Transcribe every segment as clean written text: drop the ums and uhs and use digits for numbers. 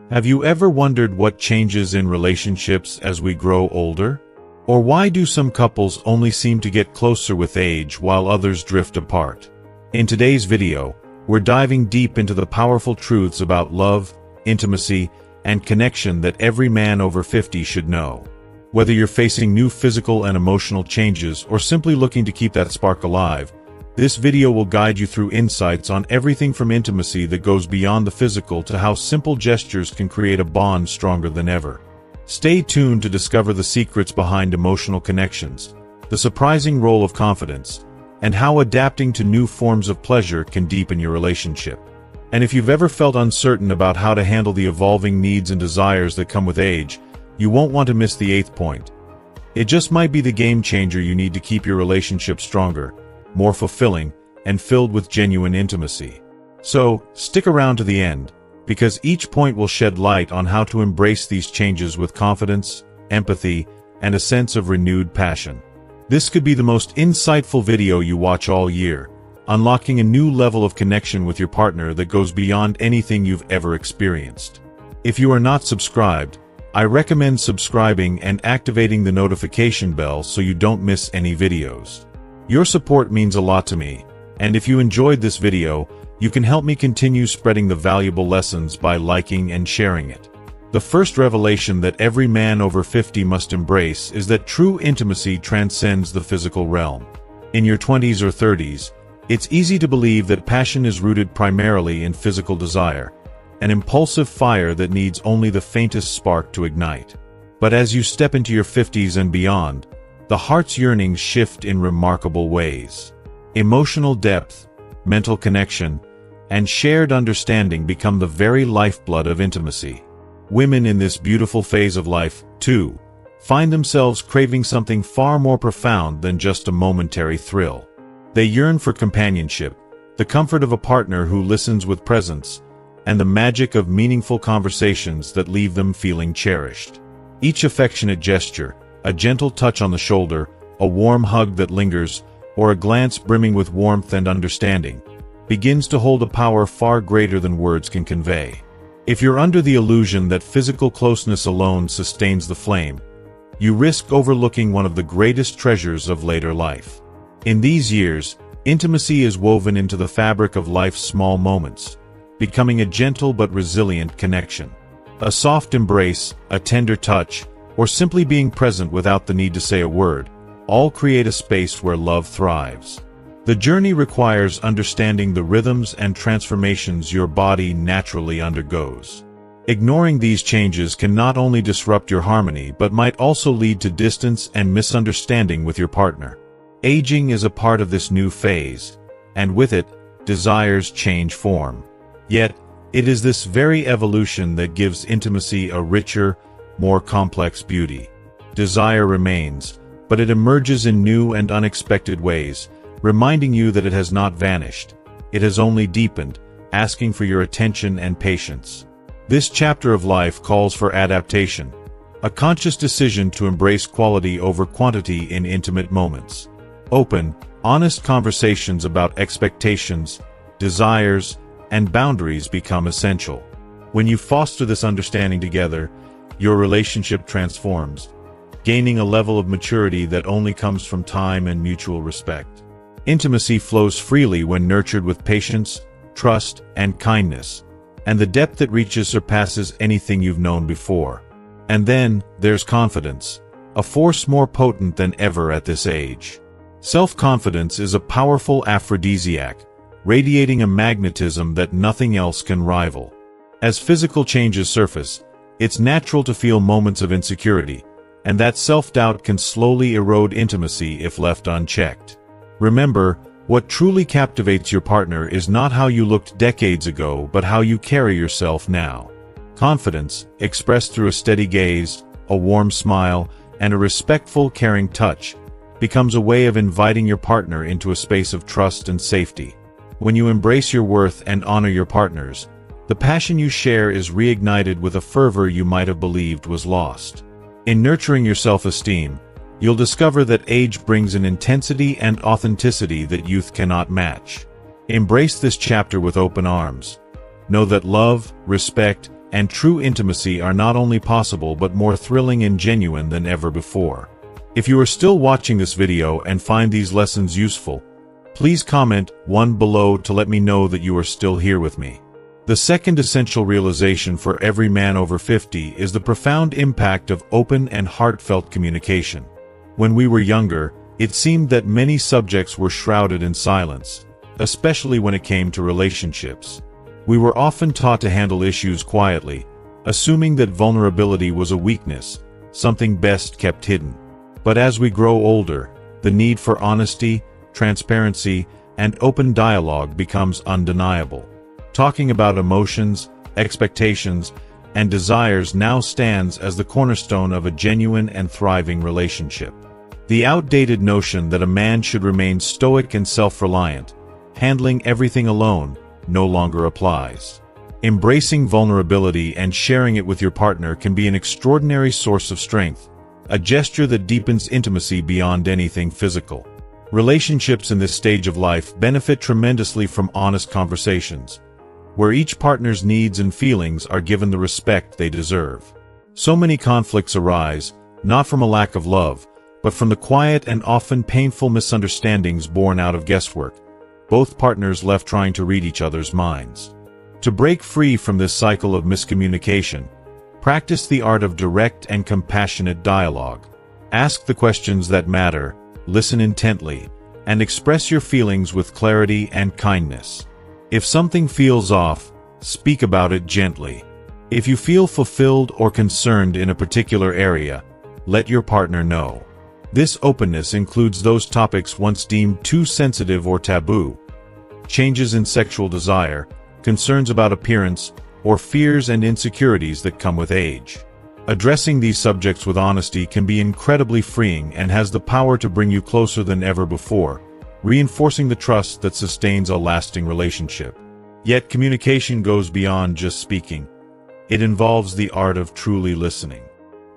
Have you ever wondered what changes in relationships as we grow older? Or why do some couples only seem to get closer with age while others drift apart? In today's video, we're diving deep into the powerful truths about love, intimacy, and connection that every man over 50 should know. Whether you're facing new physical and emotional changes or simply looking to keep that spark alive, this video will guide you through insights on everything from intimacy that goes beyond the physical to how simple gestures can create a bond stronger than ever. Stay tuned to discover the secrets behind emotional connections, the surprising role of confidence, and how adapting to new forms of pleasure can deepen your relationship. And if you've ever felt uncertain about how to handle the evolving needs and desires that come with age, you won't want to miss the 8th point. It just might be the game changer you need to keep your relationship stronger, more fulfilling, and filled with genuine intimacy. So, stick around to the end, because each point will shed light on how to embrace these changes with confidence, empathy, and a sense of renewed passion. This could be the most insightful video you watch all year, unlocking a new level of connection with your partner that goes beyond anything you've ever experienced. If you are not subscribed, I recommend subscribing and activating the notification bell so you don't miss any videos. Your support means a lot to me, and if you enjoyed this video, you can help me continue spreading the valuable lessons by liking and sharing it. The first revelation that every man over 50 must embrace is that true intimacy transcends the physical realm. In your 20s or 30s, it's easy to believe that passion is rooted primarily in physical desire, an impulsive fire that needs only the faintest spark to ignite. But as you step into your 50s and beyond, the heart's yearnings shift in remarkable ways. Emotional depth, mental connection, and shared understanding become the very lifeblood of intimacy. Women in this beautiful phase of life, too, find themselves craving something far more profound than just a momentary thrill. They yearn for companionship, the comfort of a partner who listens with presence, and the magic of meaningful conversations that leave them feeling cherished. Each affectionate gesture, a gentle touch on the shoulder, a warm hug that lingers, or a glance brimming with warmth and understanding, begins to hold a power far greater than words can convey. If you're under the illusion that physical closeness alone sustains the flame, you risk overlooking one of the greatest treasures of later life. In these years, intimacy is woven into the fabric of life's small moments, becoming a gentle but resilient connection. A soft embrace, a tender touch, or simply being present without the need to say a word, all create a space where love thrives. The journey requires understanding the rhythms and transformations your body naturally undergoes. Ignoring these changes can not only disrupt your harmony but might also lead to distance and misunderstanding with your partner. Aging is a part of this new phase, and with it, desires change form. Yet, it is this very evolution that gives intimacy a richer, more complex beauty. Desire remains, but it emerges in new and unexpected ways, reminding you that it has not vanished. It has only deepened, asking for your attention and patience. This chapter of life calls for adaptation, a conscious decision to embrace quality over quantity in intimate moments. Open, honest conversations about expectations, desires, and boundaries become essential. When you foster this understanding together, your relationship transforms, gaining a level of maturity that only comes from time and mutual respect. Intimacy flows freely when nurtured with patience, trust, and kindness, and the depth it reaches surpasses anything you've known before. And then, there's confidence, a force more potent than ever at this age. Self-confidence is a powerful aphrodisiac, radiating a magnetism that nothing else can rival. As physical changes surface, it's natural to feel moments of insecurity, and that self-doubt can slowly erode intimacy if left unchecked. Remember, what truly captivates your partner is not how you looked decades ago but how you carry yourself now. Confidence, expressed through a steady gaze, a warm smile, and a respectful, caring touch, becomes a way of inviting your partner into a space of trust and safety. When you embrace your worth and honor your partner's, the passion you share is reignited with a fervor you might have believed was lost. In nurturing your self-esteem, you'll discover that age brings an intensity and authenticity that youth cannot match. Embrace this chapter with open arms. Know that love, respect, and true intimacy are not only possible but more thrilling and genuine than ever before. If you are still watching this video and find these lessons useful, please comment 1 below to let me know that you are still here with me. The second essential realization for every man over 50 is the profound impact of open and heartfelt communication. When we were younger, it seemed that many subjects were shrouded in silence, especially when it came to relationships. We were often taught to handle issues quietly, assuming that vulnerability was a weakness, something best kept hidden. But as we grow older, the need for honesty, transparency, and open dialogue becomes undeniable. Talking about emotions, expectations, and desires now stands as the cornerstone of a genuine and thriving relationship. The outdated notion that a man should remain stoic and self-reliant, handling everything alone, no longer applies. Embracing vulnerability and sharing it with your partner can be an extraordinary source of strength, a gesture that deepens intimacy beyond anything physical. Relationships in this stage of life benefit tremendously from honest conversations, where each partner's needs and feelings are given the respect they deserve. So many conflicts arise, not from a lack of love, but from the quiet and often painful misunderstandings born out of guesswork, both partners left trying to read each other's minds. To break free from this cycle of miscommunication, practice the art of direct and compassionate dialogue. Ask the questions that matter, listen intently, and express your feelings with clarity and kindness. If something feels off, speak about it gently. If you feel fulfilled or concerned in a particular area, let your partner know. This openness includes those topics once deemed too sensitive or taboo: changes in sexual desire, concerns about appearance, or fears and insecurities that come with age. Addressing these subjects with honesty can be incredibly freeing and has the power to bring you closer than ever before, reinforcing the trust that sustains a lasting relationship. Yet communication goes beyond just speaking. It involves the art of truly listening.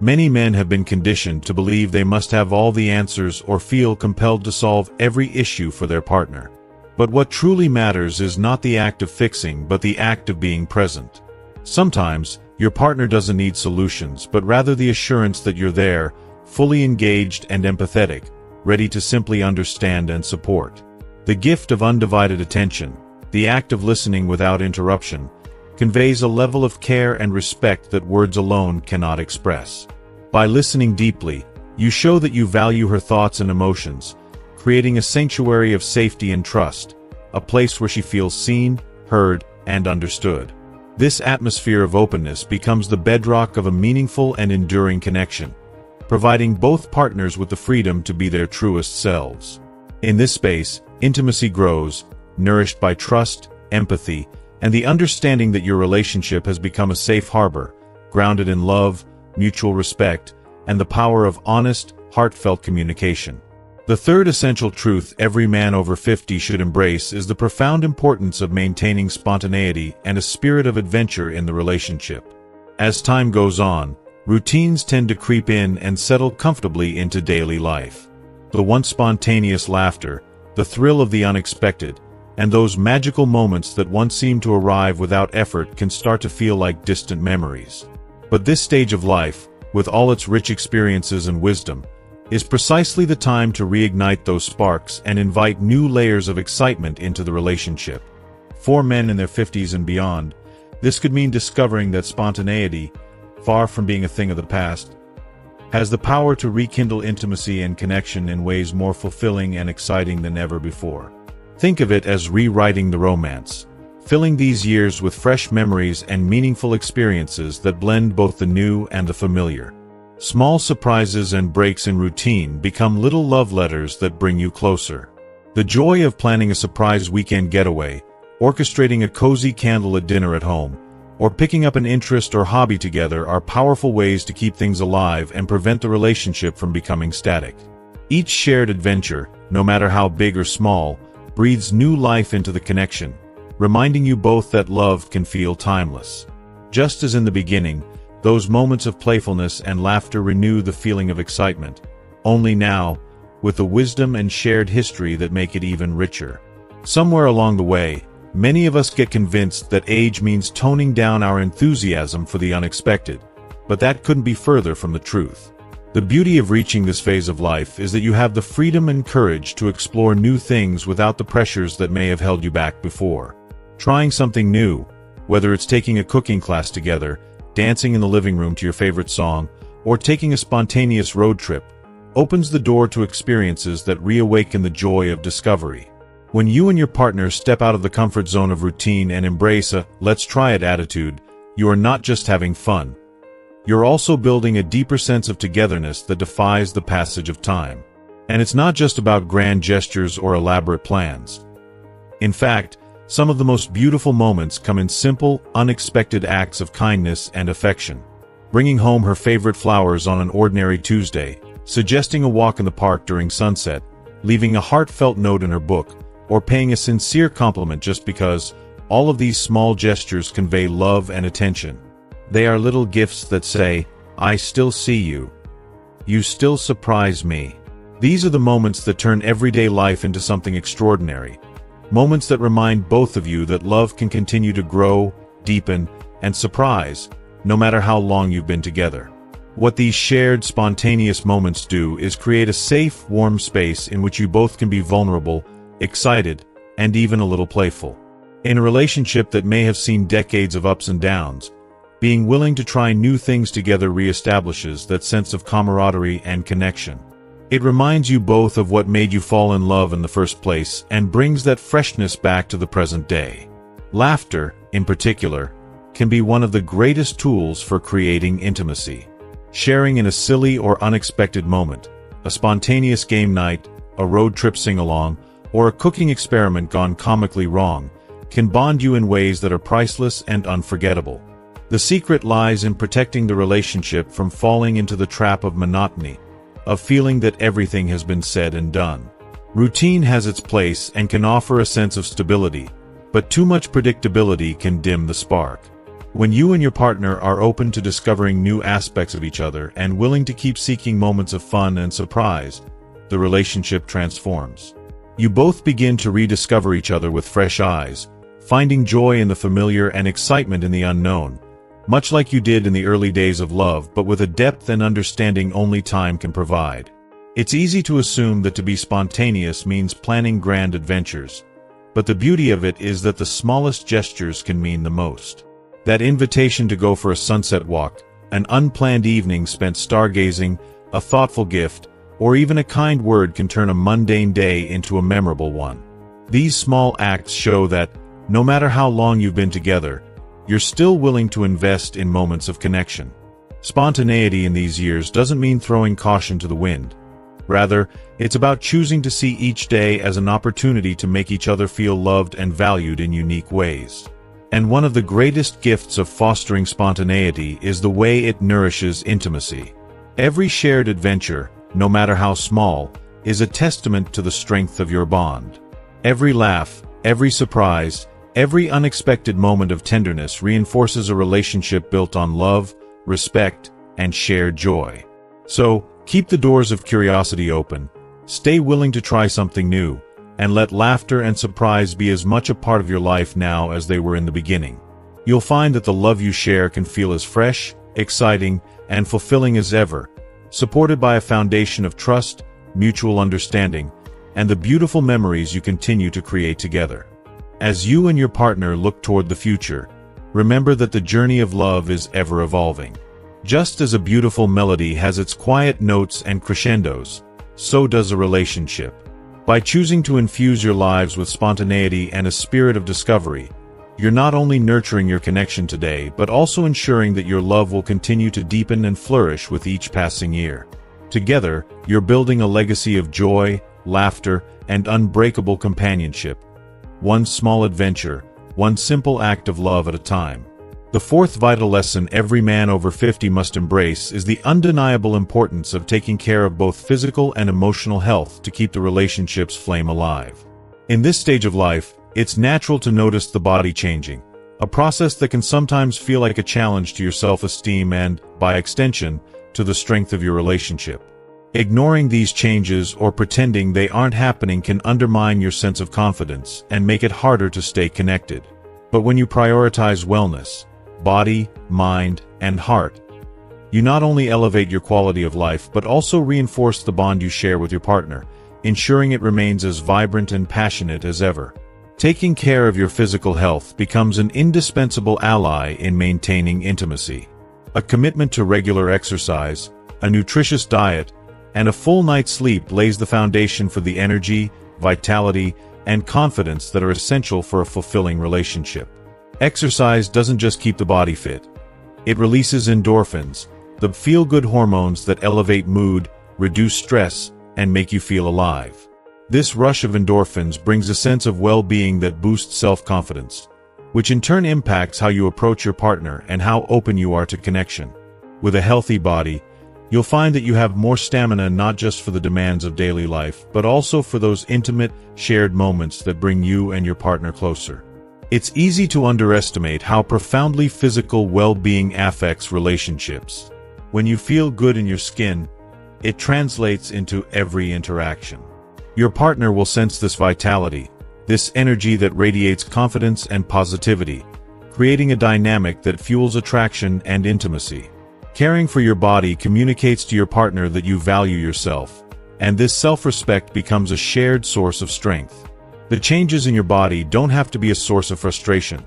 Many men have been conditioned to believe they must have all the answers or feel compelled to solve every issue for their partner. But what truly matters is not the act of fixing, but the act of being present. Sometimes, your partner doesn't need solutions, but rather the assurance that you're there, fully engaged and empathetic, ready to simply understand and support. The gift of undivided attention, the act of listening without interruption, conveys a level of care and respect that words alone cannot express. By listening deeply, you show that you value her thoughts and emotions, creating a sanctuary of safety and trust, a place where she feels seen, heard, and understood. This atmosphere of openness becomes the bedrock of a meaningful and enduring connection, providing both partners with the freedom to be their truest selves. In this space, intimacy grows, nourished by trust, empathy, and the understanding that your relationship has become a safe harbor, grounded in love, mutual respect, and the power of honest, heartfelt communication. The third essential truth every man over 50 should embrace is the profound importance of maintaining spontaneity and a spirit of adventure in the relationship. As time goes on, routines tend to creep in and settle comfortably into daily life. The once spontaneous laughter, the thrill of the unexpected, and those magical moments that once seemed to arrive without effort can start to feel like distant memories. But this stage of life, with all its rich experiences and wisdom, is precisely the time to reignite those sparks and invite new layers of excitement into the relationship. For men in their 50s and beyond, this could mean discovering that spontaneity, far from being a thing of the past, has the power to rekindle intimacy and connection in ways more fulfilling and exciting than ever before. Think of it as rewriting the romance, filling these years with fresh memories and meaningful experiences that blend both the new and the familiar. Small surprises and breaks in routine become little love letters that bring you closer. The joy of planning a surprise weekend getaway, orchestrating a cozy candlelit dinner at home, or picking up an interest or hobby together are powerful ways to keep things alive and prevent the relationship from becoming static. Each shared adventure, no matter how big or small, breathes new life into the connection, reminding you both that love can feel timeless. Just as in the beginning, those moments of playfulness and laughter renew the feeling of excitement, only now, with the wisdom and shared history that make it even richer. Somewhere along the way, Many of us get convinced that age means toning down our enthusiasm for the unexpected, but that couldn't be further from the truth. The beauty of reaching this phase of life is that you have the freedom and courage to explore new things without the pressures that may have held you back before. Trying something new, whether it's taking a cooking class together, dancing in the living room to your favorite song, or taking a spontaneous road trip, opens the door to experiences that reawaken the joy of discovery. When you and your partner step out of the comfort zone of routine and embrace a "let's try it" attitude, you are not just having fun. You're also building a deeper sense of togetherness that defies the passage of time. And it's not just about grand gestures or elaborate plans. In fact, some of the most beautiful moments come in simple, unexpected acts of kindness and affection. Bringing home her favorite flowers on an ordinary Tuesday, suggesting a walk in the park during sunset, leaving a heartfelt note in her book, or paying a sincere compliment just because, all of these small gestures convey love and attention. They are little gifts that say, "I still see you. You still surprise me." These are the moments that turn everyday life into something extraordinary. Moments that remind both of you that love can continue to grow, deepen, and surprise, no matter how long you've been together. What these shared, spontaneous moments do is create a safe, warm space in which you both can be vulnerable, excited, and even a little playful. In a relationship that may have seen decades of ups and downs, being willing to try new things together reestablishes that sense of camaraderie and connection. It reminds you both of what made you fall in love in the first place and brings that freshness back to the present day. Laughter, in particular, can be one of the greatest tools for creating intimacy. Sharing in a silly or unexpected moment, a spontaneous game night, a road trip sing-along, or a cooking experiment gone comically wrong, can bond you in ways that are priceless and unforgettable. The secret lies in protecting the relationship from falling into the trap of monotony, of feeling that everything has been said and done. Routine has its place and can offer a sense of stability, but too much predictability can dim the spark. When you and your partner are open to discovering new aspects of each other and willing to keep seeking moments of fun and surprise, the relationship transforms. You both begin to rediscover each other with fresh eyes, finding joy in the familiar and excitement in the unknown, much like you did in the early days of love, but with a depth and understanding only time can provide. It's easy to assume that to be spontaneous means planning grand adventures, but the beauty of it is that the smallest gestures can mean the most. That invitation to go for a sunset walk, an unplanned evening spent stargazing, a thoughtful gift, or even a kind word can turn a mundane day into a memorable one. These small acts show that, no matter how long you've been together, you're still willing to invest in moments of connection. Spontaneity in these years doesn't mean throwing caution to the wind. Rather, it's about choosing to see each day as an opportunity to make each other feel loved and valued in unique ways. And one of the greatest gifts of fostering spontaneity is the way it nourishes intimacy. Every shared adventure, no matter how small, is a testament to the strength of your bond. Every laugh, every surprise, every unexpected moment of tenderness reinforces a relationship built on love, respect, and shared joy. So, keep the doors of curiosity open, stay willing to try something new, and let laughter and surprise be as much a part of your life now as they were in the beginning. You'll find that the love you share can feel as fresh, exciting, and fulfilling as ever, supported by a foundation of trust, mutual understanding, and the beautiful memories you continue to create together. As you and your partner look toward the future, remember that the journey of love is ever evolving. Just as a beautiful melody has its quiet notes and crescendos, so does a relationship. By choosing to infuse your lives with spontaneity and a spirit of discovery, you're not only nurturing your connection today, but also ensuring that your love will continue to deepen and flourish with each passing year. Together, you're building a legacy of joy, laughter, and unbreakable companionship. One small adventure, one simple act of love at a time. The fourth vital lesson every man over 50 must embrace is the undeniable importance of taking care of both physical and emotional health to keep the relationship's flame alive. In this stage of life, it's natural to notice the body changing, a process that can sometimes feel like a challenge to your self-esteem and, by extension, to the strength of your relationship. Ignoring these changes or pretending they aren't happening can undermine your sense of confidence and make it harder to stay connected. But when you prioritize wellness, body, mind, and heart, you not only elevate your quality of life but also reinforce the bond you share with your partner, ensuring it remains as vibrant and passionate as ever. Taking care of your physical health becomes an indispensable ally in maintaining intimacy. A commitment to regular exercise, a nutritious diet, and a full night's sleep lays the foundation for the energy, vitality, and confidence that are essential for a fulfilling relationship. Exercise doesn't just keep the body fit. It releases endorphins, the feel-good hormones that elevate mood, reduce stress, and make you feel alive. This rush of endorphins brings a sense of well-being that boosts self-confidence, which in turn impacts how you approach your partner and how open you are to connection. With a healthy body, you'll find that you have more stamina not just for the demands of daily life, but also for those intimate, shared moments that bring you and your partner closer. It's easy to underestimate how profoundly physical well-being affects relationships. When you feel good in your skin, it translates into every interaction. Your partner will sense this vitality, this energy that radiates confidence and positivity, creating a dynamic that fuels attraction and intimacy. Caring for your body communicates to your partner that you value yourself, and this self-respect becomes a shared source of strength. The changes in your body don't have to be a source of frustration.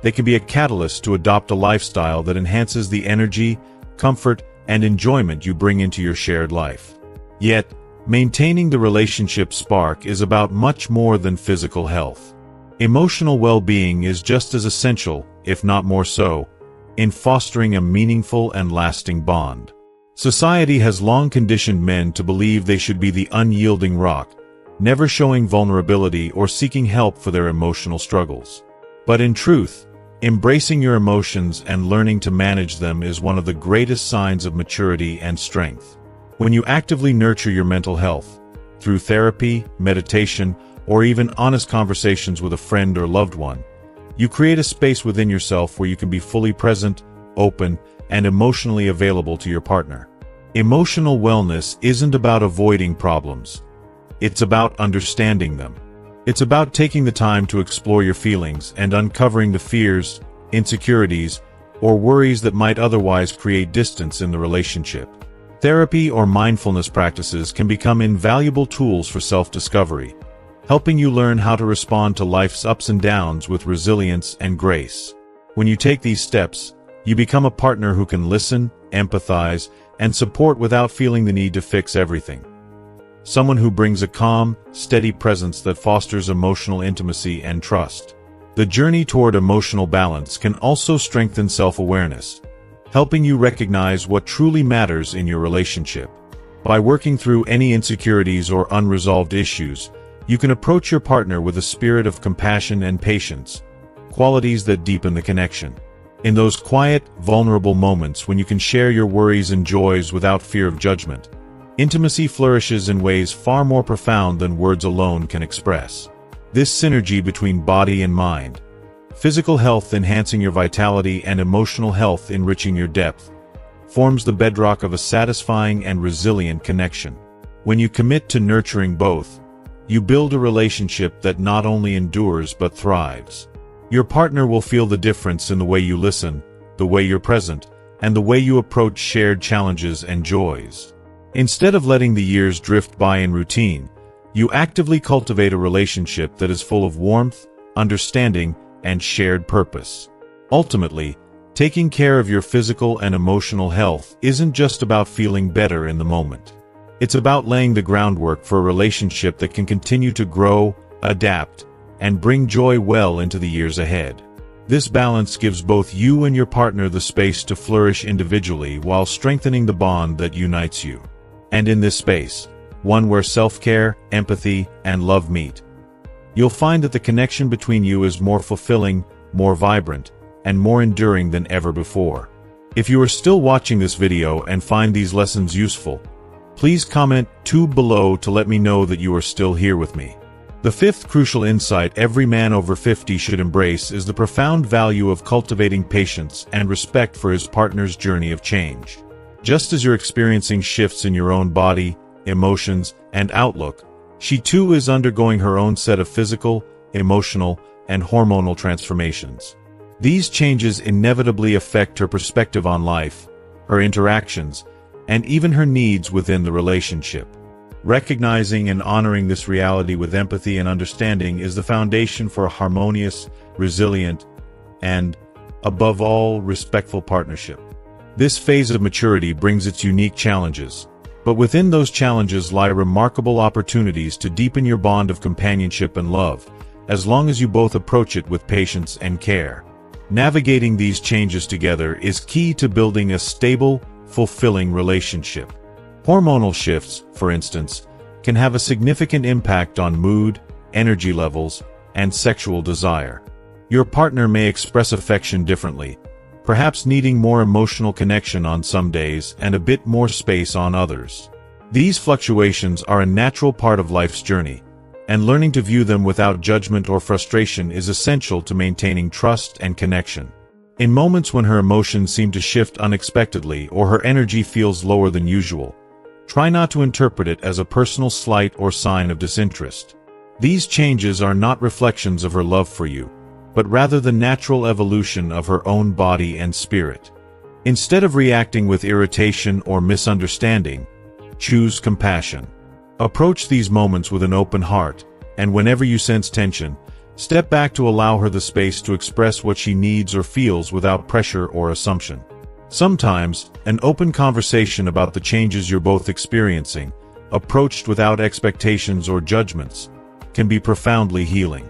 They can be a catalyst to adopt a lifestyle that enhances the energy, comfort, and enjoyment you bring into your shared life. Yet, maintaining the relationship spark is about much more than physical health. Emotional well-being is just as essential, if not more so, in fostering a meaningful and lasting bond. Society has long conditioned men to believe they should be the unyielding rock, never showing vulnerability or seeking help for their emotional struggles. But in truth, embracing your emotions and learning to manage them is one of the greatest signs of maturity and strength. When you actively nurture your mental health, through therapy, meditation, or even honest conversations with a friend or loved one, you create a space within yourself where you can be fully present, open, and emotionally available to your partner. Emotional wellness isn't about avoiding problems. It's about understanding them. It's about taking the time to explore your feelings and uncovering the fears, insecurities, or worries that might otherwise create distance in the relationship. Therapy or mindfulness practices can become invaluable tools for self-discovery, helping you learn how to respond to life's ups and downs with resilience and grace. When you take these steps, you become a partner who can listen, empathize, and support without feeling the need to fix everything. Someone who brings a calm, steady presence that fosters emotional intimacy and trust. The journey toward emotional balance can also strengthen self-awareness, helping you recognize what truly matters in your relationship. By working through any insecurities or unresolved issues, you can approach your partner with a spirit of compassion and patience, qualities that deepen the connection. In those quiet, vulnerable moments when you can share your worries and joys without fear of judgment, intimacy flourishes in ways far more profound than words alone can express. This synergy between body and mind, physical health enhancing your vitality and emotional health enriching your depth, forms the bedrock of a satisfying and resilient connection. When you commit to nurturing both, you build a relationship that not only endures but thrives. Your partner will feel the difference in the way you listen, the way you're present, and the way you approach shared challenges and joys. Instead of letting the years drift by in routine, you actively cultivate a relationship that is full of warmth, understanding, and shared purpose. Ultimately, taking care of your physical and emotional health isn't just about feeling better in the moment. It's about laying the groundwork for a relationship that can continue to grow, adapt, and bring joy well into the years ahead. This balance gives both you and your partner the space to flourish individually while strengthening the bond that unites you. And in this space, one where self-care, empathy, and love meet, you'll find that the connection between you is more fulfilling, more vibrant, and more enduring than ever before. If you are still watching this video and find these lessons useful, please comment below to let me know that you are still here with me. The fifth crucial insight every man over 50 should embrace is the profound value of cultivating patience and respect for his partner's journey of change. Just as you're experiencing shifts in your own body, emotions, and outlook, she too is undergoing her own set of physical, emotional, and hormonal transformations. These changes inevitably affect her perspective on life, her interactions, and even her needs within the relationship. Recognizing and honoring this reality with empathy and understanding is the foundation for a harmonious, resilient, and, above all, respectful partnership. This phase of maturity brings its unique challenges, but within those challenges lie remarkable opportunities to deepen your bond of companionship and love, as long as you both approach it with patience and care. Navigating these changes together is key to building a stable, fulfilling relationship. Hormonal shifts, for instance, can have a significant impact on mood, energy levels, and sexual desire. Your partner may express affection differently, perhaps needing more emotional connection on some days and a bit more space on others. These fluctuations are a natural part of life's journey, and learning to view them without judgment or frustration is essential to maintaining trust and connection. In moments when her emotions seem to shift unexpectedly or her energy feels lower than usual, try not to interpret it as a personal slight or sign of disinterest. These changes are not reflections of her love for you, but rather the natural evolution of her own body and spirit. Instead of reacting with irritation or misunderstanding, choose compassion. Approach these moments with an open heart, and whenever you sense tension, step back to allow her the space to express what she needs or feels without pressure or assumption. Sometimes, an open conversation about the changes you're both experiencing, approached without expectations or judgments, can be profoundly healing.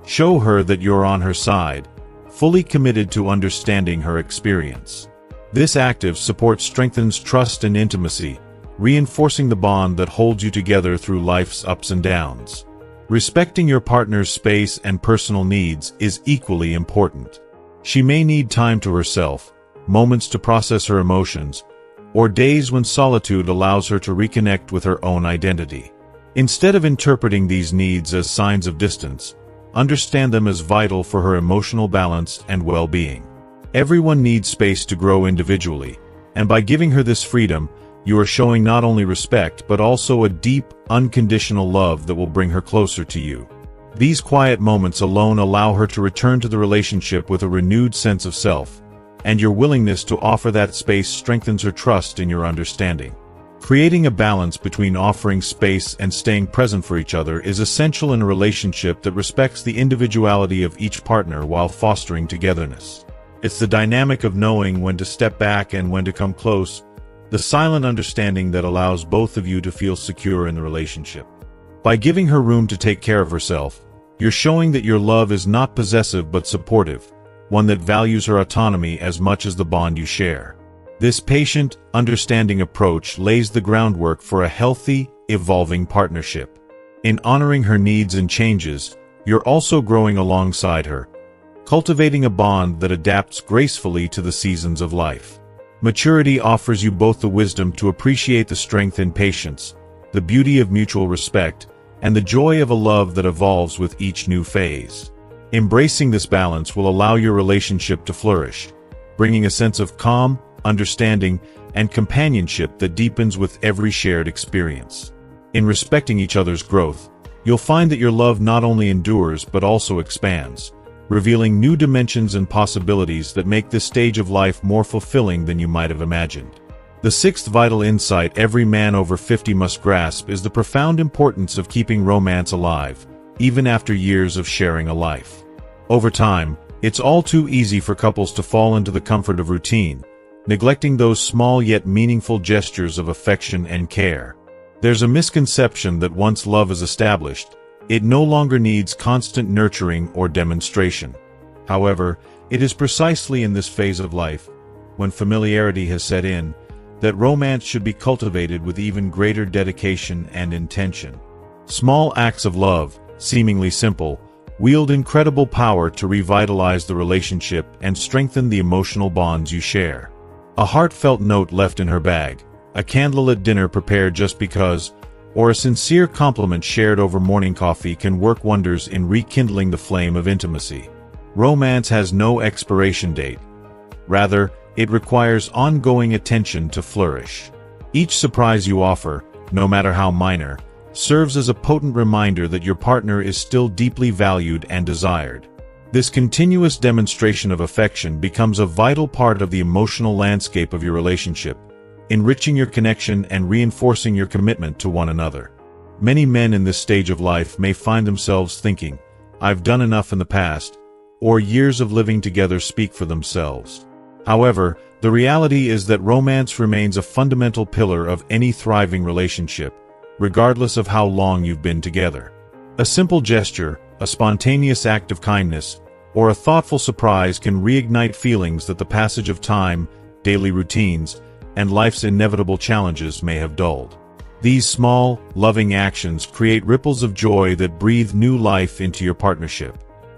Show her that you're on her side, fully committed to understanding her experience. This active support strengthens trust and intimacy, reinforcing the bond that holds you together through life's ups and downs. Respecting your partner's space and personal needs is equally important. She may need time to herself, moments to process her emotions, or days when solitude allows her to reconnect with her own identity. Instead of interpreting these needs as signs of distance, understand them as vital for her emotional balance and well-being. Everyone needs space to grow individually, and by giving her this freedom, you are showing not only respect but also a deep, unconditional love that will bring her closer to you. These quiet moments alone allow her to return to the relationship with a renewed sense of self, and your willingness to offer that space strengthens her trust in your understanding. Creating a balance between offering space and staying present for each other is essential in a relationship that respects the individuality of each partner while fostering togetherness. It's the dynamic of knowing when to step back and when to come close, the silent understanding that allows both of you to feel secure in the relationship. By giving her room to take care of herself, you're showing that your love is not possessive but supportive, one that values her autonomy as much as the bond you share. This patient, understanding approach lays the groundwork for a healthy, evolving partnership. In honoring her needs and changes, you're also growing alongside her, cultivating a bond that adapts gracefully to the seasons of life. Maturity offers you both the wisdom to appreciate the strength in patience, the beauty of mutual respect, and the joy of a love that evolves with each new phase. Embracing this balance will allow your relationship to flourish, bringing a sense of calm, understanding, and companionship that deepens with every shared experience. In respecting each other's growth, you'll find that your love not only endures but also expands, revealing new dimensions and possibilities that make this stage of life more fulfilling than you might have imagined. The sixth vital insight every man over 50 must grasp is the profound importance of keeping romance alive, even after years of sharing a life. Over time, it's all too easy for couples to fall into the comfort of routine, neglecting those small yet meaningful gestures of affection and care. There's a misconception that once love is established, it no longer needs constant nurturing or demonstration. However, it is precisely in this phase of life, when familiarity has set in, that romance should be cultivated with even greater dedication and intention. Small acts of love, seemingly simple, wield incredible power to revitalize the relationship and strengthen the emotional bonds you share. A heartfelt note left in her bag, a candlelit dinner prepared just because, or a sincere compliment shared over morning coffee can work wonders in rekindling the flame of intimacy. Romance has no expiration date. Rather, it requires ongoing attention to flourish. Each surprise you offer, no matter how minor, serves as a potent reminder that your partner is still deeply valued and desired. This continuous demonstration of affection becomes a vital part of the emotional landscape of your relationship, enriching your connection and reinforcing your commitment to one another. Many men in this stage of life may find themselves thinking, "I've done enough in the past," or years of living together speak for themselves. However, the reality is that romance remains a fundamental pillar of any thriving relationship, regardless of how long you've been together. A simple gesture, a spontaneous act of kindness, or a thoughtful surprise can reignite feelings that the passage of time, daily routines, and life's inevitable challenges may have dulled. These small, loving actions create ripples of joy that breathe new life into your partnership.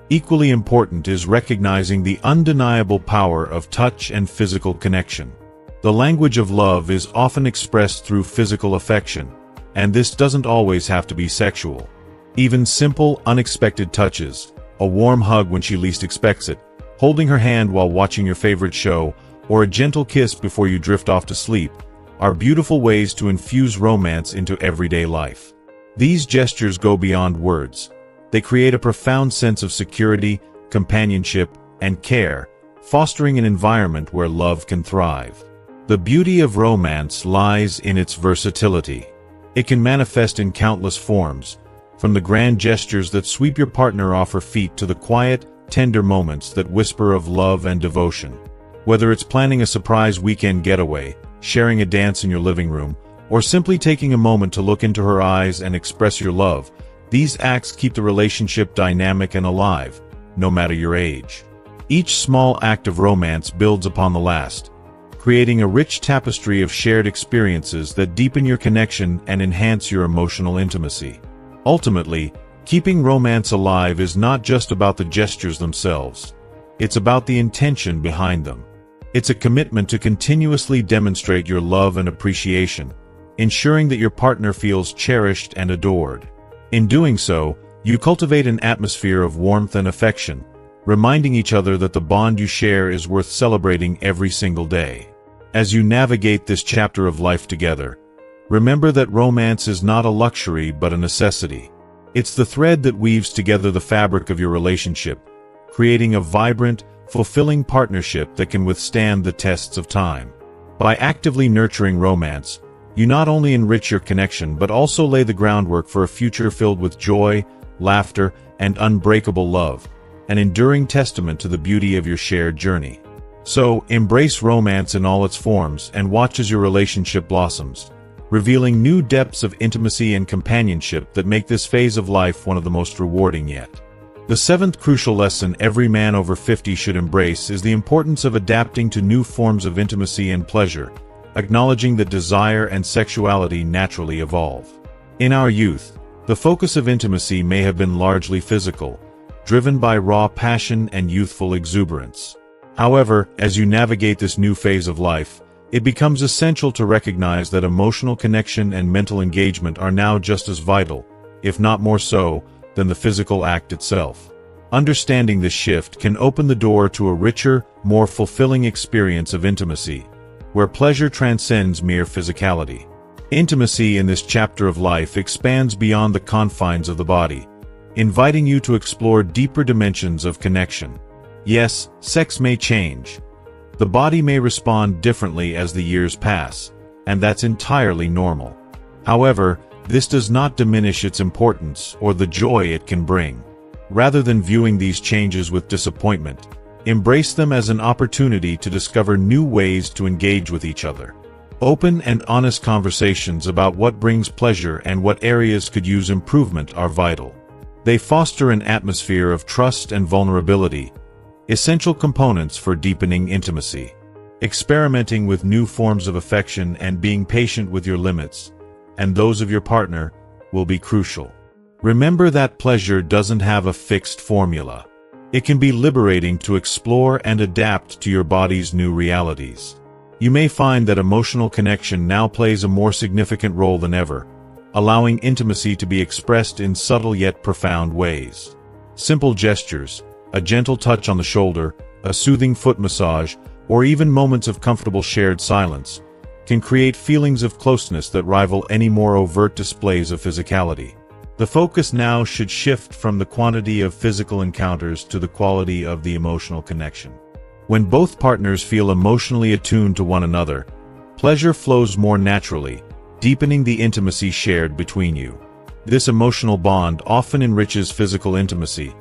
Equally important is recognizing the undeniable power of touch and physical connection. The language of love is often expressed through physical affection, and this doesn't always have to be sexual. Even simple, unexpected touches, a warm hug when she least expects it, holding her hand while watching your favorite show, or a gentle kiss before you drift off to sleep, are beautiful ways to infuse romance into everyday life. These gestures go beyond words. They create a profound sense of security, companionship, and care, fostering an environment where love can thrive. The beauty of romance lies in its versatility. It can manifest in countless forms, from the grand gestures that sweep your partner off her feet to the quiet, tender moments that whisper of love and devotion. Whether it's planning a surprise weekend getaway, sharing a dance in your living room, or simply taking a moment to look into her eyes and express your love, these acts keep the relationship dynamic and alive, no matter your age. Each small act of romance builds upon the last, creating a rich tapestry of shared experiences that deepen your connection and enhance your emotional intimacy. Ultimately, keeping romance alive is not just about the gestures themselves. It's about the intention behind them. It's a commitment to continuously demonstrate your love and appreciation, ensuring that your partner feels cherished and adored. In doing so, you cultivate an atmosphere of warmth and affection, reminding each other that the bond you share is worth celebrating every single day. As you navigate this chapter of life together, remember that romance is not a luxury but a necessity. It's the thread that weaves together the fabric of your relationship, creating a vibrant, fulfilling partnership that can withstand the tests of time. By actively nurturing romance, you not only enrich your connection but also lay the groundwork for a future filled with joy, laughter, and unbreakable love, an enduring testament to the beauty of your shared journey. So, embrace romance in all its forms and watch as your relationship blossoms, revealing new depths of intimacy and companionship that make this phase of life one of the most rewarding yet. The seventh crucial lesson every man over 50 should embrace is the importance of adapting to new forms of intimacy and pleasure, acknowledging that desire and sexuality naturally evolve. In our youth, the focus of intimacy may have been largely physical, driven by raw passion and youthful exuberance. However, as you navigate this new phase of life, it becomes essential to recognize that emotional connection and mental engagement are now just as vital, if not more so, than the physical act itself. Understanding this shift can open the door to a richer, more fulfilling experience of intimacy, where pleasure transcends mere physicality. Intimacy in this chapter of life expands beyond the confines of the body, inviting you to explore deeper dimensions of connection. Yes, sex may change. The body may respond differently as the years pass, and that's entirely normal. However, this does not diminish its importance or the joy it can bring. Rather than viewing these changes with disappointment, embrace them as an opportunity to discover new ways to engage with each other. Open and honest conversations about what brings pleasure and what areas could use improvement are vital. They foster an atmosphere of trust and vulnerability, essential components for deepening intimacy. Experimenting with new forms of affection and being patient with your limits, and those of your partner, will be crucial. Remember that pleasure doesn't have a fixed formula. It can be liberating to explore and adapt to your body's new realities. You may find that emotional connection now plays a more significant role than ever, allowing intimacy to be expressed in subtle yet profound ways. Simple gestures, a gentle touch on the shoulder, a soothing foot massage, or even moments of comfortable shared silence, can create feelings of closeness that rival any more overt displays of physicality. The focus now should shift from the quantity of physical encounters to the quality of the emotional connection. When both partners feel emotionally attuned to one another, pleasure flows more naturally, deepening the intimacy shared between you. This emotional bond often enriches physical intimacy,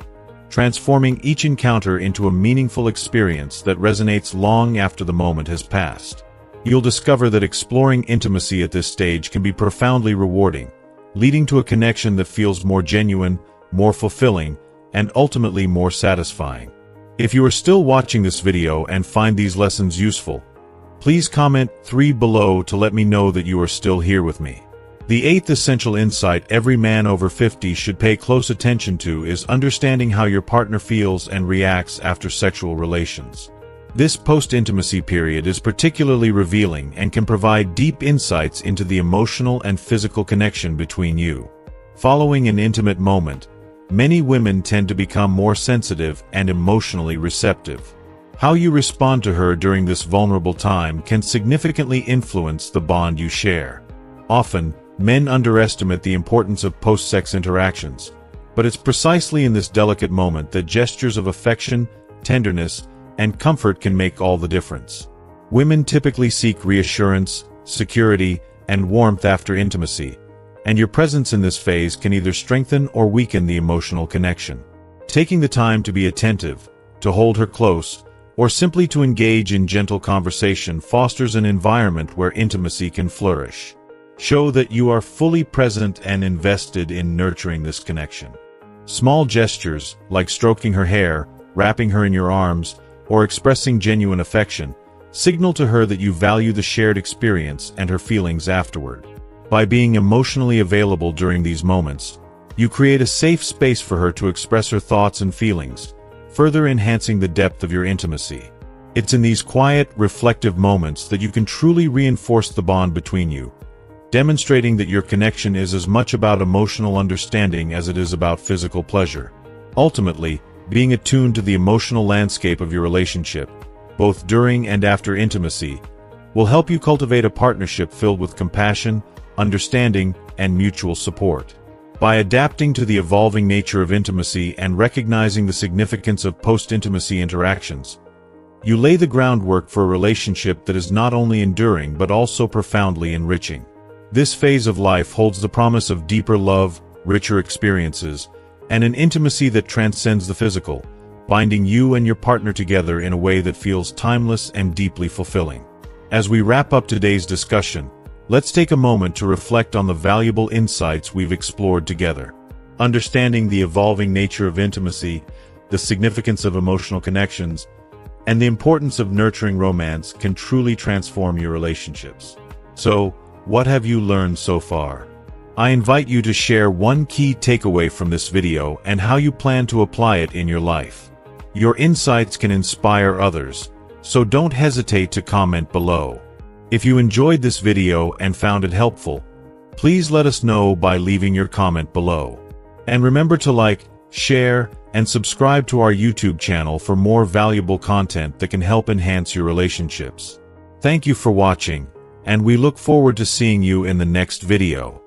transforming each encounter into a meaningful experience that resonates long after the moment has passed. You'll discover that exploring intimacy at this stage can be profoundly rewarding, leading to a connection that feels more genuine, more fulfilling, and ultimately more satisfying. If you are still watching this video and find these lessons useful, please comment 3 below to let me know that you are still here with me. The 8th essential insight every man over 50 should pay close attention to is understanding how your partner feels and reacts after sexual relations. This post-intimacy period is particularly revealing and can provide deep insights into the emotional and physical connection between you. Following an intimate moment, many women tend to become more sensitive and emotionally receptive. How you respond to her during this vulnerable time can significantly influence the bond you share. Often, men underestimate the importance of post-sex interactions, but it's precisely in this delicate moment that gestures of affection, tenderness, and comfort can make all the difference. Women typically seek reassurance, security, and warmth after intimacy, and your presence in this phase can either strengthen or weaken the emotional connection. Taking the time to be attentive, to hold her close, or simply to engage in gentle conversation fosters an environment where intimacy can flourish. Show that you are fully present and invested in nurturing this connection. Small gestures, like stroking her hair, wrapping her in your arms, or expressing genuine affection, signal to her that you value the shared experience and her feelings afterward. By being emotionally available during these moments, you create a safe space for her to express her thoughts and feelings, further enhancing the depth of your intimacy. It's in these quiet, reflective moments that you can truly reinforce the bond between you, demonstrating that your connection is as much about emotional understanding as it is about physical pleasure. Ultimately, being attuned to the emotional landscape of your relationship, both during and after intimacy, will help you cultivate a partnership filled with compassion, understanding, and mutual support. By adapting to the evolving nature of intimacy and recognizing the significance of post-intimacy interactions, you lay the groundwork for a relationship that is not only enduring but also profoundly enriching. This phase of life holds the promise of deeper love, richer experiences, and an intimacy that transcends the physical, binding you and your partner together in a way that feels timeless and deeply fulfilling. As we wrap up today's discussion, let's take a moment to reflect on the valuable insights we've explored together. Understanding the evolving nature of intimacy, the significance of emotional connections, and the importance of nurturing romance can truly transform your relationships. So, what have you learned so far? I invite you to share one key takeaway from this video and how you plan to apply it in your life. Your insights can inspire others, so don't hesitate to comment below. If you enjoyed this video and found it helpful, please let us know by leaving your comment below. And remember to like, share, and subscribe to our YouTube channel for more valuable content that can help enhance your relationships. Thank you for watching, and we look forward to seeing you in the next video.